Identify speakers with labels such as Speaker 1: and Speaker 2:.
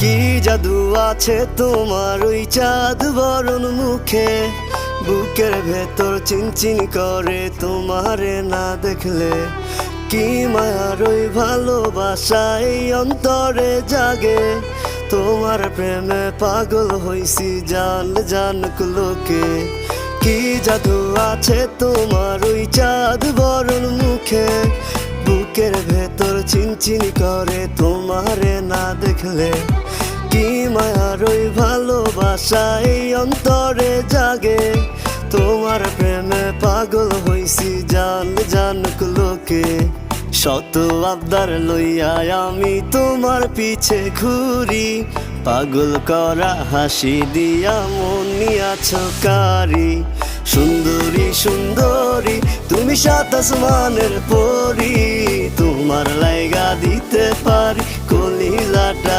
Speaker 1: কি জাদু আছে তোমার ওই চাঁদ বরণ মুখে, বুকের ভেতর চিনচিন করে তোমারে না দেখলে। কি মায়ার ওই ভালোবাসা এই অন্তরে জাগে, তোমার প্রেমে পাগল হইছি জান জানুক লোকে। কি জাদু আছে তোমার ওই চাঁদ বরণ মুখে, বুকের ভেতর চিনচিন করে তোমারে না দেখলে। কি মায়ার ওই ভালোবাসা এই অন্তরে জাগে, তোমার প্রেমে পাগল হইছি জান জানুক লোকে। শত আবদার লইয়া আমি তোমার পিছে ঘুরি, পাগল করা হাসি দিয়া মন নিয়াছ কারি। সুন্দরী সুন্দরী তুমি সাত আসমানের পরি, তোমার লাইগা দিতে পারি কলিজাটা